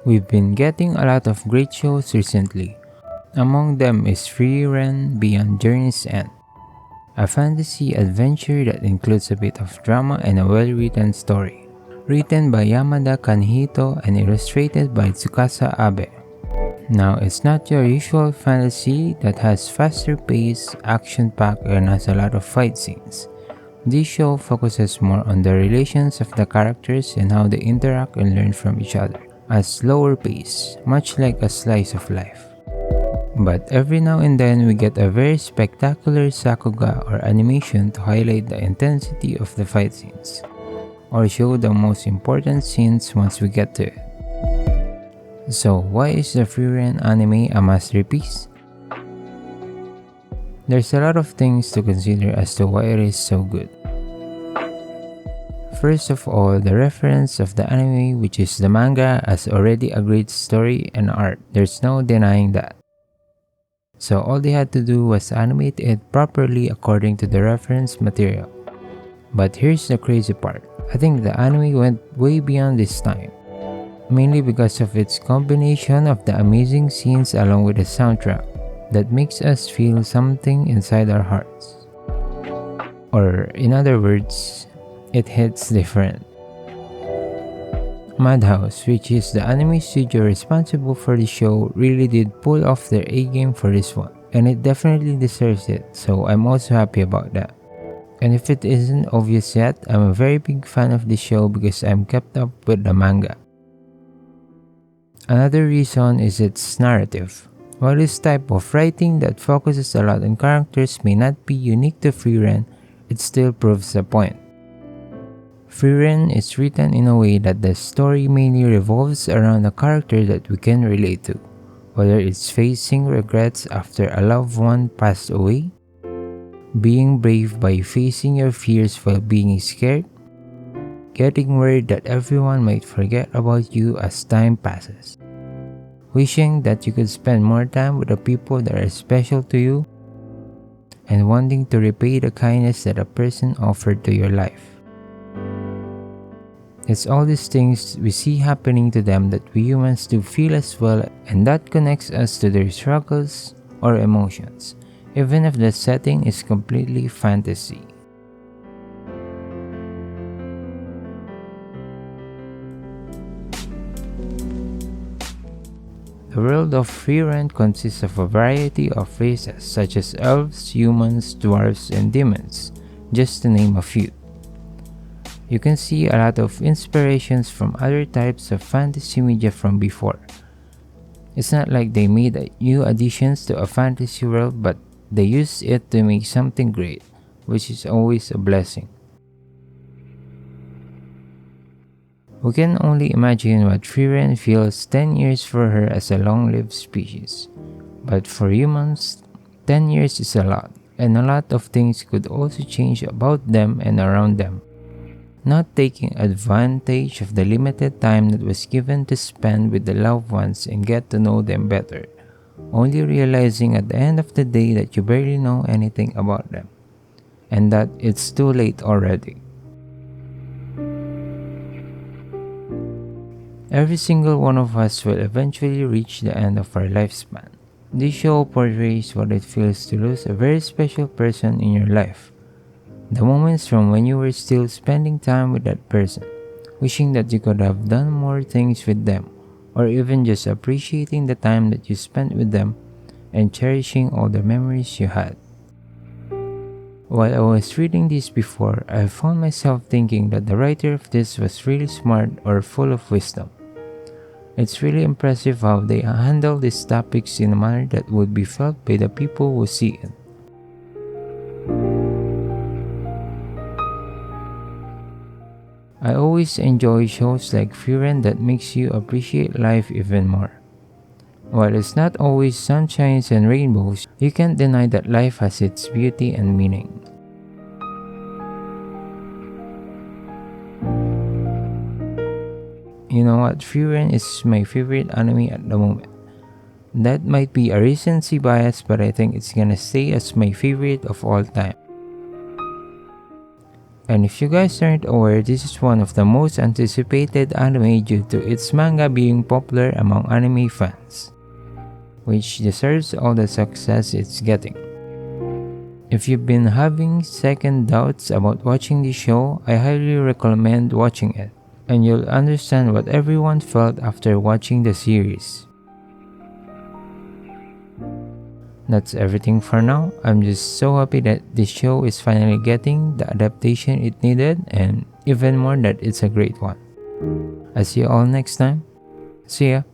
We've been getting a lot of great shows recently. Among them is Frieren Beyond Journey's End, a fantasy adventure that includes a bit of drama and a well-written story. Written by Yamada Kanhito and illustrated by Tsukasa Abe. Now, it's not your usual fantasy that has faster pace, action-packed, and has a lot of fight scenes. This show focuses more on the relations of the characters and how they interact and learn from each other, at slower pace, much like a slice of life. But every now and then we get a very spectacular sakuga or animation to highlight the intensity of the fight scenes, or show the most important scenes once we get to it. So why is the Frieren anime a masterpiece? There's a lot of things to consider as to why it is so good. First of all, the reference of the anime, which is the manga, has already a great story and art. There's no denying that. So all they had to do was animate it properly according to the reference material. But here's the crazy part. I think the anime went way beyond this time, mainly because of its combination of the amazing scenes along with the soundtrack that makes us feel something inside our hearts. Or in other words, it hits different. Madhouse, which is the anime studio responsible for the show, really did pull off their A-game for this one, and it definitely deserves it, so I'm also happy about that. And if it isn't obvious yet, I'm a very big fan of this show because I'm kept up with the manga. Another reason is its narrative. While this type of writing that focuses a lot on characters may not be unique to Frieren, it still proves the point. Frieren is written in a way that the story mainly revolves around a character that we can relate to, whether it's facing regrets after a loved one passed away, being brave by facing your fears while being scared, getting worried that everyone might forget about you as time passes, wishing that you could spend more time with the people that are special to you, and wanting to repay the kindness that a person offered to your life. It's all these things we see happening to them that we humans do feel as well, and that connects us to their struggles or emotions, even if the setting is completely fantasy. The world of Frieren consists of a variety of races such as elves, humans, dwarves, and demons, just to name a few. You can see a lot of inspirations from other types of fantasy media from before. It's not like they made new additions to a fantasy world, but they used it to make something great, which is always a blessing. We can only imagine what Frieren feels 10 years for her as a long-lived species. But for humans, 10 years is a lot, and a lot of things could also change about them and around them. Not taking advantage of the limited time that was given to spend with the loved ones and get to know them better, only realizing at the end of the day that you barely know anything about them, and that it's too late already. Every single one of us will eventually reach the end of our lifespan. This show portrays what it feels to lose a very special person in your life. The moments from when you were still spending time with that person, wishing that you could have done more things with them, or even just appreciating the time that you spent with them and cherishing all the memories you had. While I was reading this before, I found myself thinking that the writer of this was really smart or full of wisdom. It's really impressive how they handle these topics in a manner that would be felt by the people who see it. I always enjoy shows like Frieren that makes you appreciate life even more. While it's not always sunshines and rainbows, you can't deny that life has its beauty and meaning. You know what, Frieren is my favorite anime at the moment. That might be a recency bias, but I think it's gonna stay as my favorite of all time. And if you guys aren't aware, this is one of the most anticipated anime due to its manga being popular among anime fans, which deserves all the success it's getting. If you've been having second doubts about watching the show, I highly recommend watching it, and you'll understand what everyone felt after watching the series. That's everything for now. I'm just so happy that this show is finally getting the adaptation it needed, and even more that it's a great one. I'll see you all next time. See ya!